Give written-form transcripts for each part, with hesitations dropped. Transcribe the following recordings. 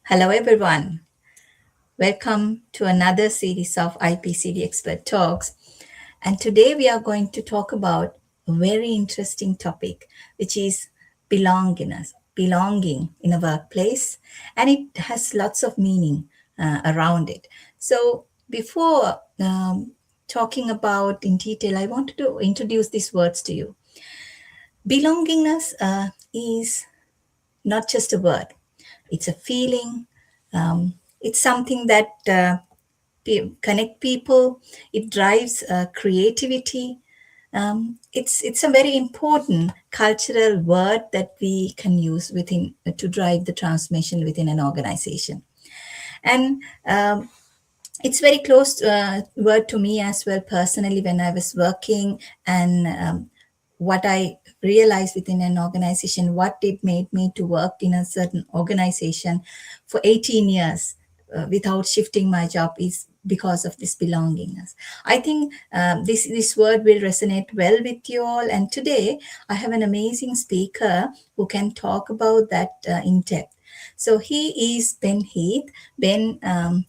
Hello, everyone. Welcome to another series of IPCD Expert Talks. And today we are going to talk about a very interesting topic, which is belonging in a workplace. And it has lots of meaning around it. So before talking about in detail, I wanted to introduce these words to you. Belongingness is not just a word, it's a feeling. It's something that connect people. It drives creativity. It's a very important cultural word that we can use within to drive the transformation within an organization. And it's very close word to me as well personally when I was working, and what I realized within an organization, what it made me to work in a certain organization for 18 years without shifting my job is because of this belongingness. I think this word will resonate well with you all. And today I have an amazing speaker who can talk about that in depth. So he is Ben Heath. Ben,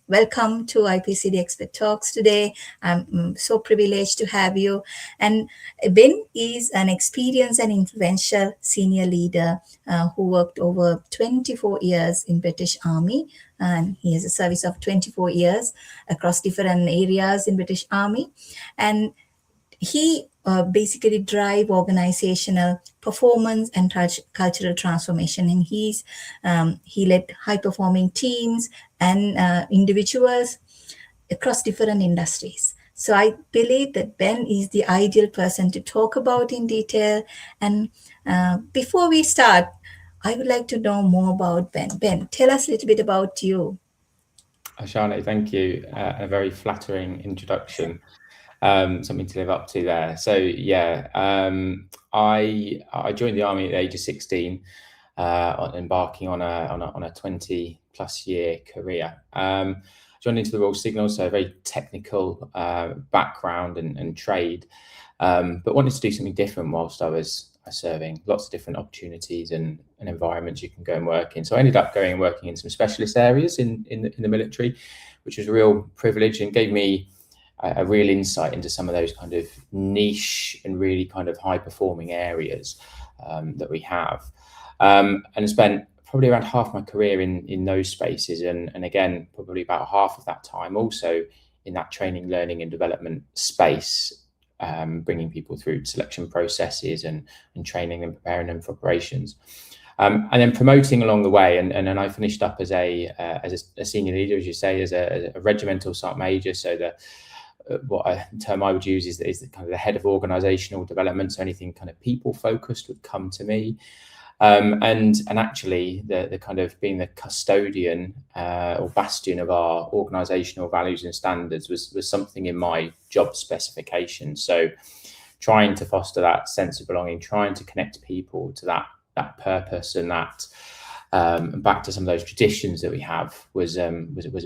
welcome to IPCD Expert Talks today. I'm so privileged to have you. And Ben is an experienced and influential senior leader who worked over 24 years in British Army, and he has a service of 24 years across different areas in British Army. And he basically drive organizational performance and cultural transformation. And he led high performing teams and individuals across different industries. So I believe that Ben is the ideal person to talk about in detail. And before we start, I would like to know more about Ben. Ben, tell us a little bit about you. Harshani, thank you. A very flattering introduction. Something to live up to there. So yeah, I joined the army at the age of 16, embarking on a 20+ year career. Joined into the Royal Signal, so a very technical background and trade, but wanted to do something different whilst I was serving. Lots of different opportunities and environments you can go and work in. So I ended up going and working in some specialist areas in the military, which was a real privilege and gave me a real insight into some of those kind of niche and really kind of high performing areas that we have, and spent probably around half my career in those spaces, and again probably about half of that time also in that training, learning and development space, bringing people through selection processes and training and preparing them for operations. And then promoting along the way, and then I finished up as a senior leader, as you say, as a regimental sergeant major. So the term I would use is the kind of the head of organisational development. So anything kind of people focused would come to me, and actually the kind of being the custodian or bastion of our organisational values and standards was something in my job specification. So trying to foster that sense of belonging, trying to connect people to that purpose and that. And back to some of those traditions that we have was a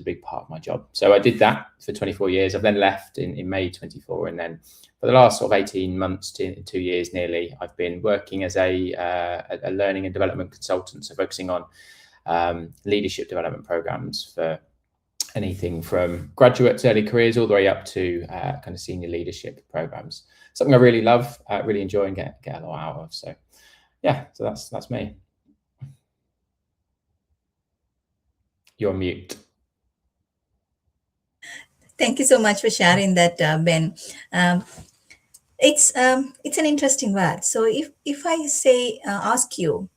big part of my job. So I did that for 24 years. I've then left in May 24, and then for the last sort of 18 months to 2 years nearly, I've been working as a learning and development consultant, so focusing on leadership development programs for anything from graduates, early careers, all the way up to kind of senior leadership programs. Something I really love, really enjoy and get a lot out of. So yeah, so that's me. You're on mute. Thank you so much for sharing that, Ben. It's an interesting word. So if I say ask you,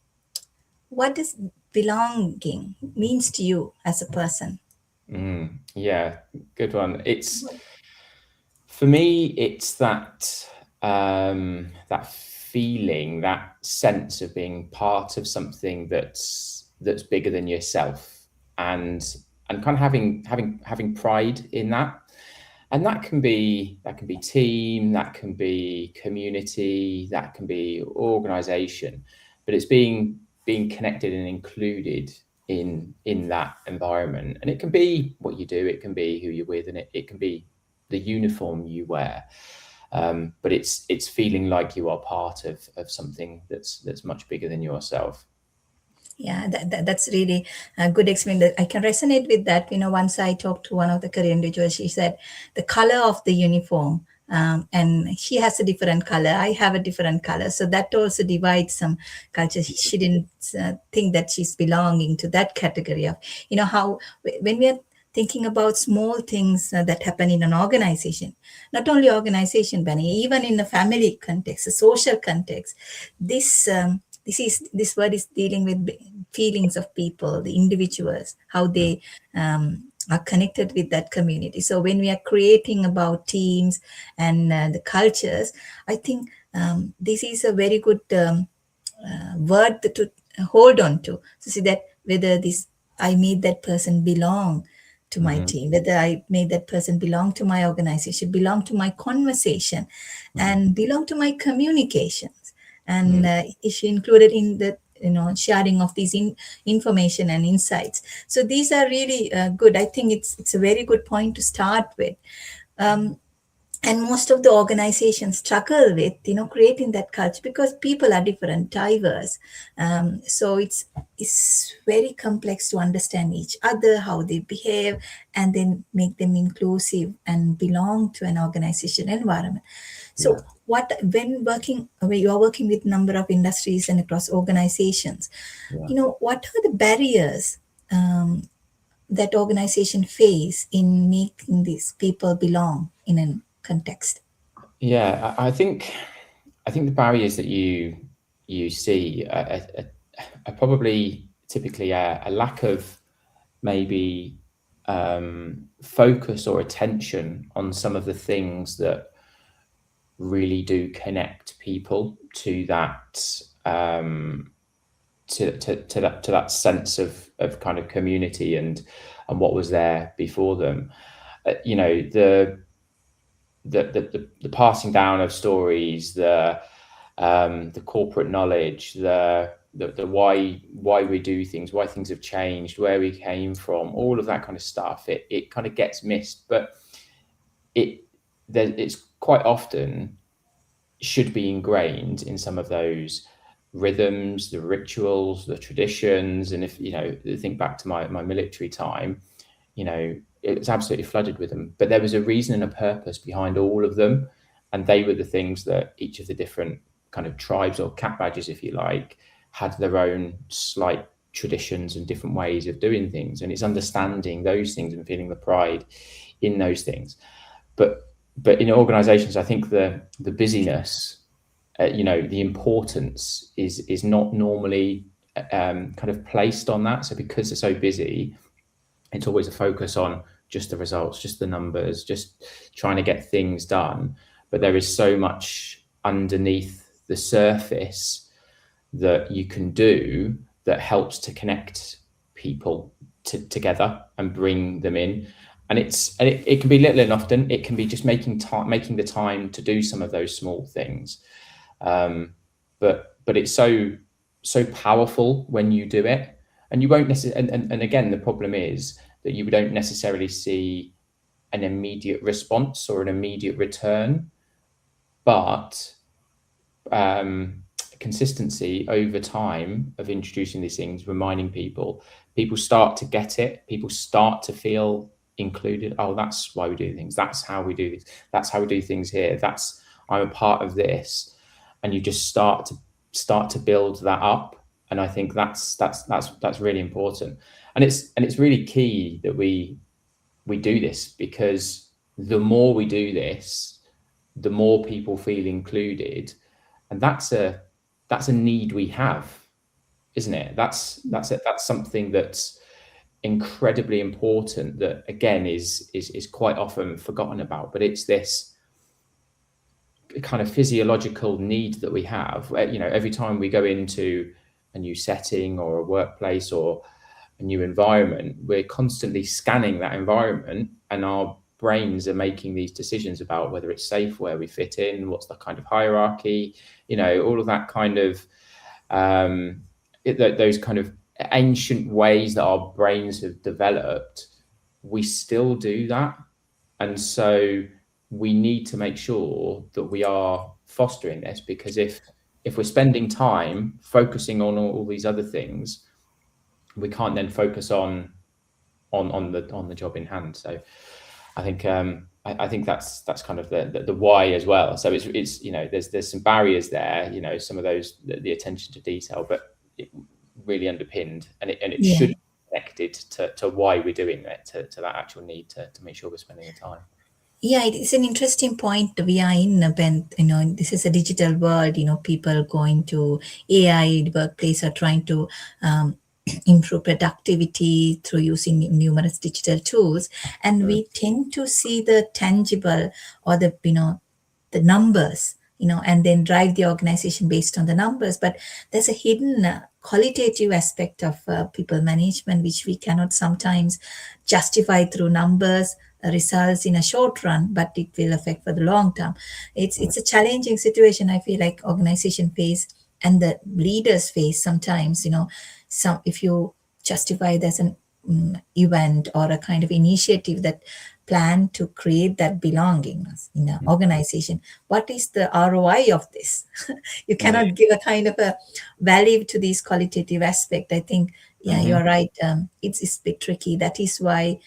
what does belonging means to you as a person? Yeah, good one. It's for me, it's that that feeling, that sense of being part of something that's bigger than yourself, and kind of having pride in that. And that can be team, that can be community, that can be organization, but it's being connected and included in that environment. And it can be what you do, it can be who you're with, and it can be the uniform you wear. But it's feeling like you are part of something that's much bigger than yourself. Yeah, that's really a good explanation. I can resonate with that. Once I talked to one of the career individuals, she said the color of the uniform, and she has a different color. I have a different color. So that also divides some culture. She didn't think that she's belonging to that category of, how when we are thinking about small things that happen in an organization, not only organization, Benny, even in a family context, a social context, this word is dealing with feelings of people, the individuals, how they are connected with that community. So when we are creating about teams and the cultures, I think this is a very good word to hold on to see that whether this I made that person belong to my Mm-hmm. team, whether I made that person belong to my organization, belong to my conversation, Mm-hmm. and belong to my communications, and is she included in the sharing of these information and insights. So these are really good. I think it's a very good point to start with. And most of the organizations struggle with creating that culture because people are different, diverse. So it's very complex to understand each other, how they behave, and then make them inclusive and belong to an organization environment. Yeah. So when you are working with number of industries and across organizations, Yeah. what are the barriers that organization face in making these people belong in a context? Yeah, I think the barriers that you see are probably typically a lack of maybe focus or attention on some of the things that really do connect people to that to that sense of kind of community and what was there before them. The passing down of stories, the corporate knowledge, the why we do things, why things have changed, where we came from, all of that kind of stuff. It kind of gets missed, but it it's quite often should be ingrained in some of those rhythms, the rituals, the traditions. And if think back to my military time, it was absolutely flooded with them, but there was a reason and a purpose behind all of them, and they were the things that each of the different kind of tribes or cap badges, if you like, had their own slight traditions and different ways of doing things. And it's understanding those things and feeling the pride in those things. But in organizations, I think the busyness, the importance is not normally kind of placed on that. So because they're so busy, it's always a focus on just the results, just the numbers, just trying to get things done. But there is so much underneath the surface that you can do that helps to connect people together and bring them in. And it can be little and often. It can be just making the time to do some of those small things. But it's so powerful when you do it, and you won't necessarily. And again, the problem is that you don't necessarily see an immediate response or an immediate return, but consistency over time of introducing these things, reminding people start to get it. People start to feel included. Oh, that's why we do things. That's how we do things. That's how we do things here. I'm a part of this, and you just start to build that up. And I think that's really important. And it's really key that we do this, because the more we do this, the more people feel included, and that's a need we have, isn't it? That's something that's incredibly important, that again is quite often forgotten about. But it's this kind of physiological need that we have. Every time we go into a new setting or a workplace or a new environment, we're constantly scanning that environment, and our brains are making these decisions about whether it's safe, where we fit in, what's the kind of hierarchy, all of that kind of those kind of ancient ways that our brains have developed. We still do that, and so we need to make sure that we are fostering this, because if we're spending time focusing on all these other things, we can't then focus on the job in hand. So I think I think that's kind of the why as well. So it's there's some barriers there, some of those the attention to detail, but it really underpinned, and it Yeah. should be connected to why we're doing it, to that actual need to make sure we're spending the time. Yeah, it is an interesting point we are in, Ben. This is a digital world, people going to AI workplace are trying to improve productivity through using numerous digital tools. And we tend to see the tangible or the numbers, and then drive the organization based on the numbers. But there's a hidden qualitative aspect of people management, which we cannot sometimes justify through numbers, results in a short run, but it will affect for the long term. It's a challenging situation, I feel like organization face and the leaders face sometimes. Some, if you justify there's an event or a kind of initiative that plan to create that belongingness in an organization, what is the ROI of this? You cannot give a kind of a value to this qualitative aspect. I think, yeah, you're right. It's a bit tricky. That is why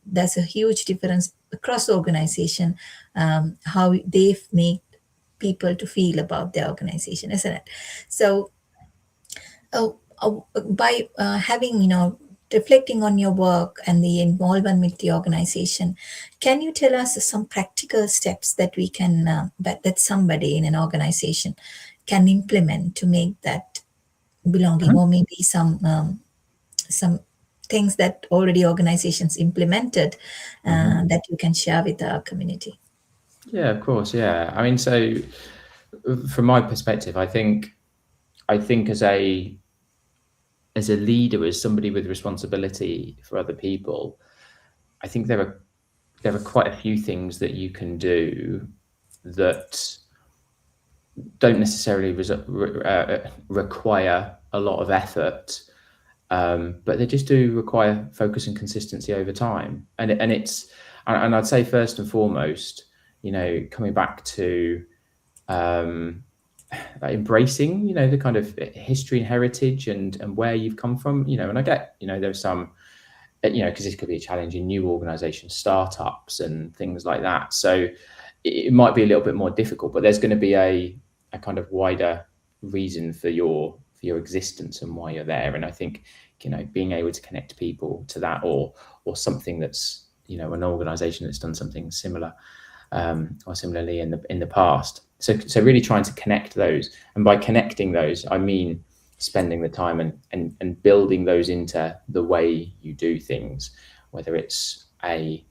there's a huge difference across organization, how they make people to feel about their organization, isn't it? So by having, reflecting on your work and the involvement with the organization, can you tell us some practical steps that we can that somebody in an organization can implement to make that belonging, or maybe some things that already organizations implemented that you can share with our community? Yeah, of course. Yeah, I mean, so from my perspective, I think as a leader, as somebody with responsibility for other people, I think there are quite a few things that you can do that don't necessarily require a lot of effort, but they just do require focus and consistency over time. And I'd say first and foremost, coming back to embracing, the kind of history and heritage and where you've come from, and I get, there's some, because this could be a challenge in new organizations, startups and things like that. So it might be a little bit more difficult, but there's going to be a kind of wider reason for your existence and why you're there. And I think, being able to connect people to that, or something that's, an organization that's done something similar, or similarly in the past. So really trying to connect those, and by connecting those, I mean spending the time and building those into the way you do things, whether it's a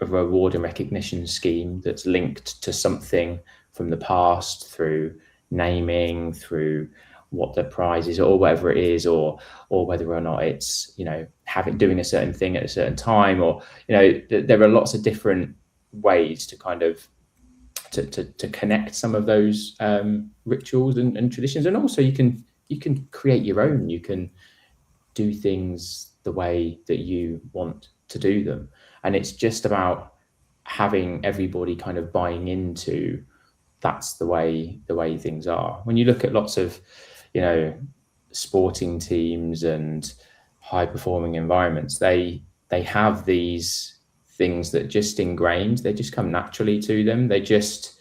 reward and recognition scheme that's linked to something from the past, through naming, through what the prize is, or whatever it is, or whether or not it's doing a certain thing at a certain time, or there are lots of different ways to kind of to connect some of those rituals and traditions. And also you can create your own. You can do things the way that you want to do them, and it's just about having everybody kind of buying into that's the way things are. When you look at lots of sporting teams and high performing environments, they have these things that just ingrained, they just come naturally to them. They just,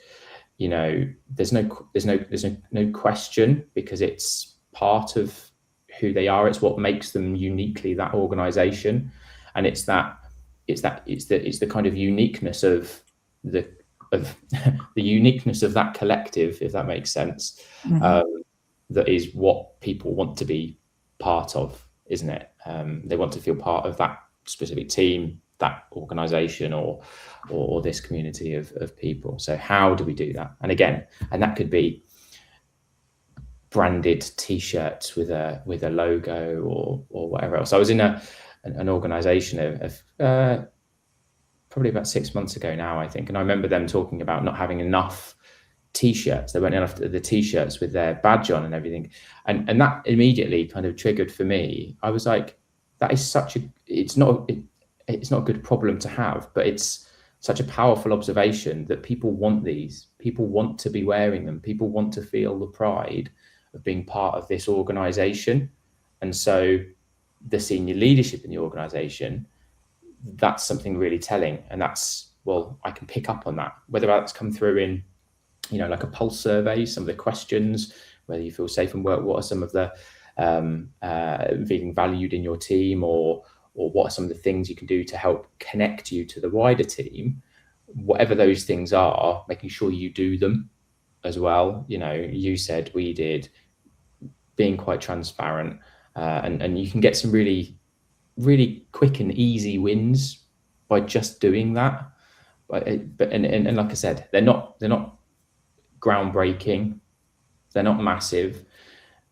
there's no question, because it's part of who they are. It's what makes them uniquely that organization. And it's the kind of uniqueness of the uniqueness of that collective, if that makes sense. That is what people want to be part of, isn't it? They want to feel part of that specific team, that organization, or this community of people. So how do we do that? And again, that could be branded t-shirts with a logo or whatever else. I was in an organization of probably about 6 months ago now, I think, and I remember them talking about not having enough t-shirts. There weren't enough the t-shirts with their badge on and everything, and that immediately kind of triggered for me. I was like, that is it's not a good problem to have, but it's such a powerful observation that people want these. People want to be wearing them. People want to feel the pride of being part of this organization. And so the senior leadership in the organization, that's something really telling. And that's, well, I can pick up on that, whether that's come through in, like a pulse survey, some of the questions, whether you feel safe in work, what are some of the feeling valued in your team, or what are some of the things you can do to help connect you to the wider team, whatever those things are, making sure you do them as well. You said, we did, being quite transparent, and you can get some really, really quick and easy wins by just doing that. But like I said, they're not groundbreaking, they're not massive,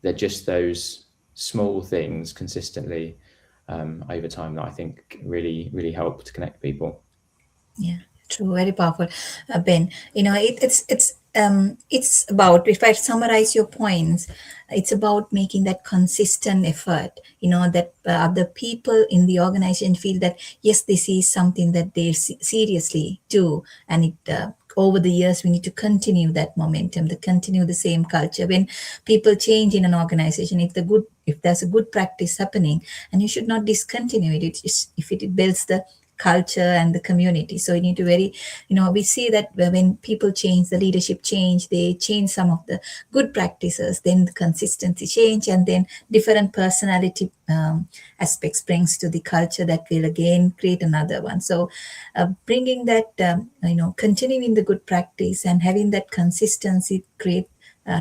they're just those small things consistently over time that I think really, really help to connect people. Yeah, true. Very powerful, Ben. It's about, if I summarize your points, it's about making that consistent effort. That other people in the organization feel that yes, this is something that they seriously do, and it. Over the years, we need to continue that momentum, to continue the same culture. When people change in an organization, if there's a good practice happening, and you should not discontinue it. If it builds the culture and the community. So you need to we see that when people change, the leadership change, they change some of the good practices, then the consistency change, and then different personality aspects brings to the culture that will again create another one. So bringing that, continuing the good practice and having that consistency create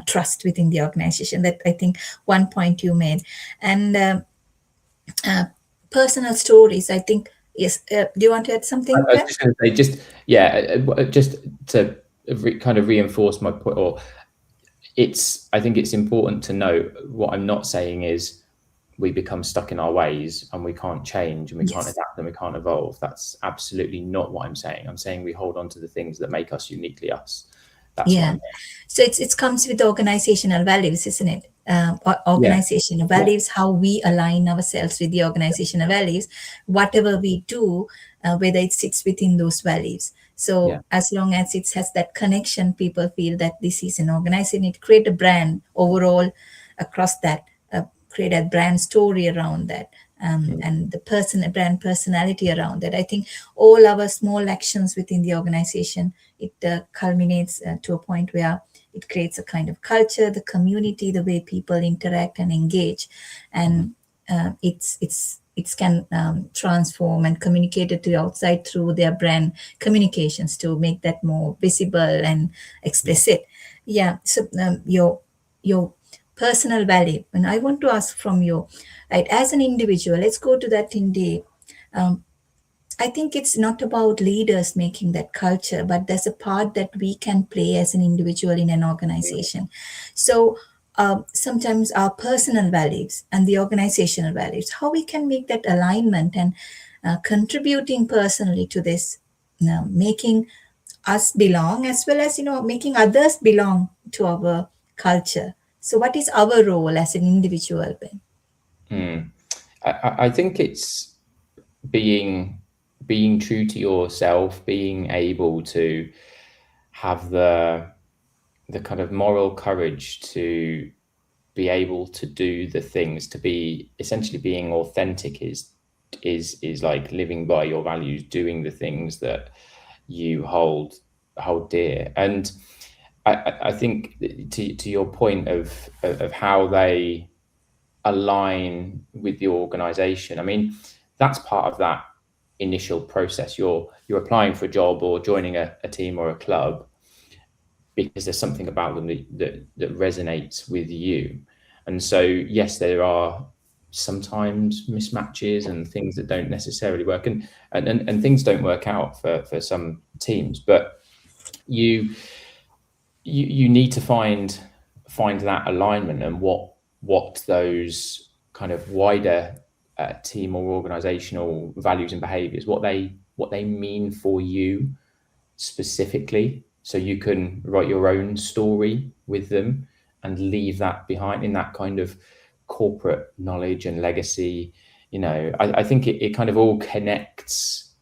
trust within the organization. That, I think, one point you made. And uh, personal stories, I think. Yes. Do you want to add something, I was Ben? just going to say, just to kind of reinforce my point, or I think it's important to note, what I'm not saying is we become stuck in our ways and we can't change and we can't Yes. adapt and we can't evolve. That's absolutely not what I'm saying. I'm saying we hold on to the things that make us uniquely us. That's what Yeah. I'm So it comes with organizational values, isn't it? Yeah. Organizational values, how we align ourselves with the organizational values, whatever we do, whether it sits within those values. Yeah. So as long as it has that connection, people feel that this is an organization. It create a brand overall across that, create a brand story around that, and the brand personality around that. I think all our small actions within the organization, it culminates to a point where it creates a kind of culture, the community, the way people interact and engage, and it can transform and communicate it to the outside through their brand communications to make that more visible and explicit. Yeah. So your personal value, and I want to ask from you, right, as an individual, let's go to that in the I think it's not about leaders making that culture, but there's a part that we can play as an individual in an organization. So sometimes our personal values and the organizational values, how we can make that alignment and contributing personally to this, making us belong as well as making others belong to our culture. So what is our role as an individual, Ben? I think it's being true to yourself, being able to have the kind of moral courage to be able to do the things, to be essentially being authentic, is like living by your values, doing the things that you hold dear. And I think, to your point of how they align with the organization, I mean, that's part of that initial process. You're applying for a job or joining a team or a club because there's something about them that resonates with you. And so, yes, there are sometimes mismatches and things that don't necessarily work, and things don't work out for some teams, but you need to find that alignment, and what those kind of wider team or organizational values and behaviors, what they mean for you specifically, so you can write your own story with them and leave that behind in that kind of corporate knowledge and legacy. I think it kind of all connects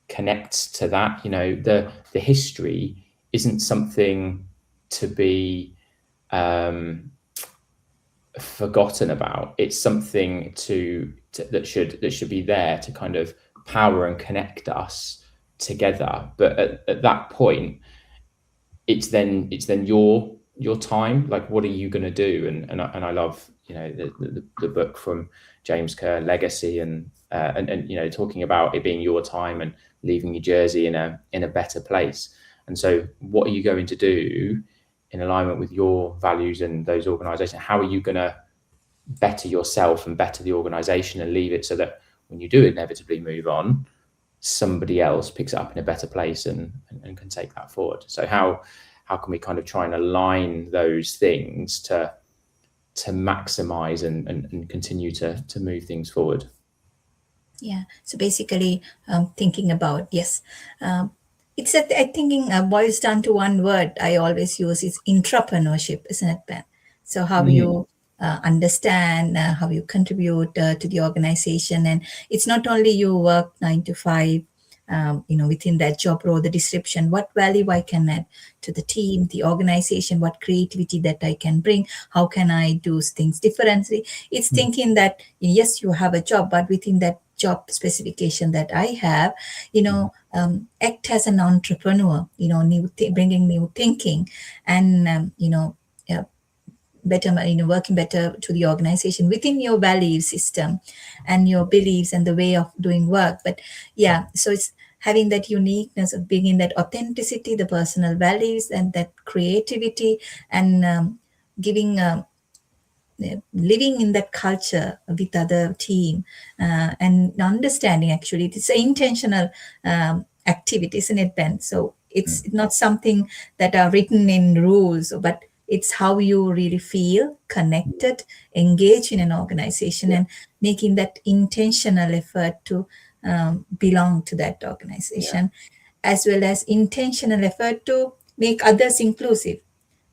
to that. The history isn't something to be forgotten about. It's something that should be there to kind of power and connect us together. But at that point, it's then your time. Like, what are you going to do? And I love, the book from James Kerr, Legacy, and talking about it being your time and leaving New Jersey in a better place. And so, what are you going to do in alignment with your values and those organizations? How are you going to better yourself and better the organization and leave it so that when you do inevitably move on, somebody else picks it up in a better place and can take that forward? So how can we kind of try and align those things to maximize and continue to move things forward? Yeah. So basically, thinking about, yes, it's I thinking boils down to one word I always use is intrapreneurship, isn't it, Ben? So how Mm, you understand, how you contribute to the organization, and it's not only you work 9 to 5. Within that job role, the description, what value I can add to the team, the organization, what creativity that I can bring, how can I do things differently. It's mm, thinking that, yes, you have a job, but within that job specification that I have, mm, act as an entrepreneur, bringing new thinking, and uh, better, working better to the organization within your value system and your beliefs and the way of doing work. But yeah, so it's having that uniqueness of being in that authenticity, the personal values, and that creativity, and giving living in that culture with other team, and understanding, actually it's an intentional activity, isn't it, Ben? So it's mm. not something that are written in rules, but it's how you really feel connected, engage in an organization, Yeah, and making that intentional effort to belong to that yeah, organization, as well as intentional effort to make others inclusive.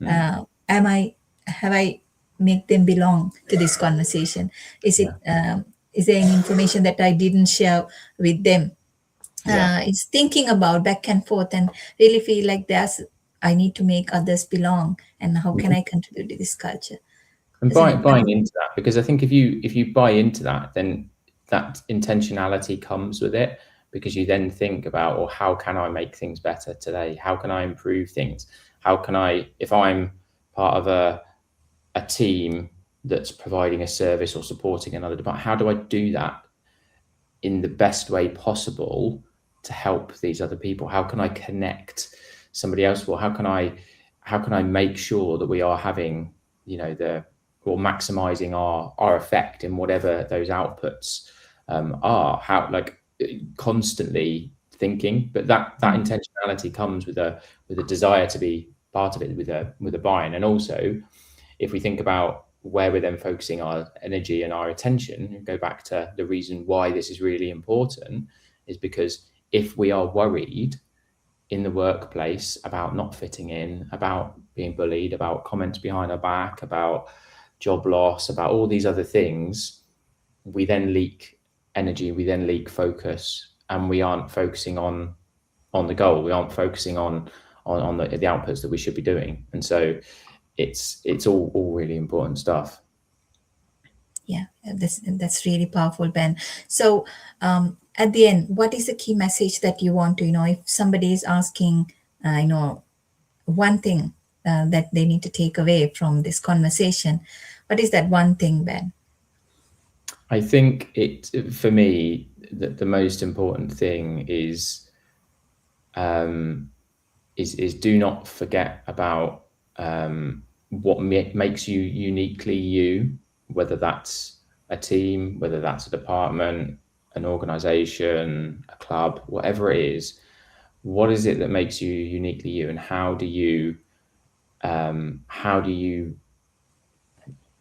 mm, Am I have I make them belong to this conversation? Is it yeah, is there any information that I didn't share with them? yeah. It's thinking about back and forth and really feel like there's I need to make others belong, and how can I contribute to this culture? And Isn't it? buying into that, because I think if you buy into that, then that intentionality comes with it, because you then think about, well, how can I make things better today? How can I improve things? How can I, if I'm part of a team that's providing a service or supporting another department, how do I do that in the best way possible to help these other people? How can I connect somebody else? Well, how can I make sure that we are having, the or maximizing our effect in whatever those outputs are? How, like, constantly thinking, but that intentionality comes with a desire to be part of it, with a buy-in. And also, if we think about where we're then focusing our energy and our attention, go back to the reason why this is really important, is because if we are worried in the workplace about not fitting in, about being bullied, about comments behind our back, about job loss, about all these other things, we then leak energy, we then leak focus, and we aren't focusing on the goal. We aren't focusing on the outputs that we should be doing. And so it's all really important stuff. Yeah, that's really powerful, Ben. So, at the end, what is the key message that you want to, if somebody is asking, one thing that they need to take away from this conversation, what is that one thing, Ben? I think for me, the most important thing um, is do not forget about what makes you uniquely you, whether that's a team, whether that's a department, an organization, a club, whatever it is. What is it that makes you uniquely you, and how do you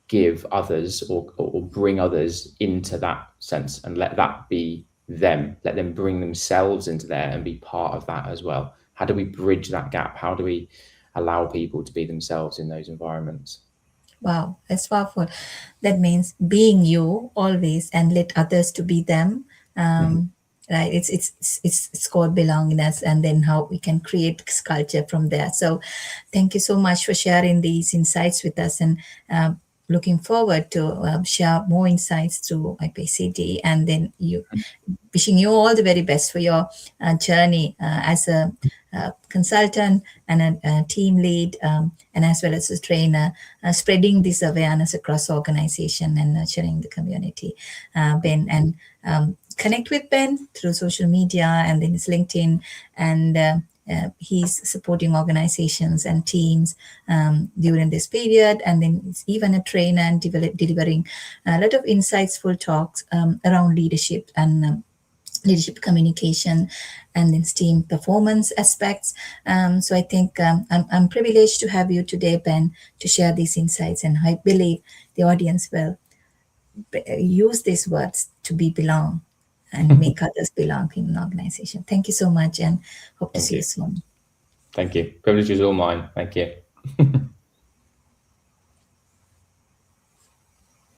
give others, or bring others into that sense, and let that be them, let them bring themselves into there and be part of that as well? How do we bridge that gap? How do we allow people to be themselves in those environments? Wow, that's powerful. That means being you always and let others to be them. Mhm. Right? It's called belongingness, and then how we can create culture from there. So, thank you so much for sharing these insights with us. And looking forward to share more insights through IPCD, and then you wishing you all the very best for your journey as a consultant and a team lead, and as well as a trainer, spreading this awareness across organization and nurturing the community. Ben, and connect with Ben through social media and then his LinkedIn, and he's supporting organizations and teams during this period, and then he's even a trainer and delivering a lot of insightful talks around leadership and leadership communication and then team performance aspects. So I think I'm privileged to have you today, Ben, to share these insights, and I believe the audience will use these words to be belong and make others belong in an organization. Thank you so much, and hope to Thank see you you. soon. Thank you. Privilege is all mine. Thank you.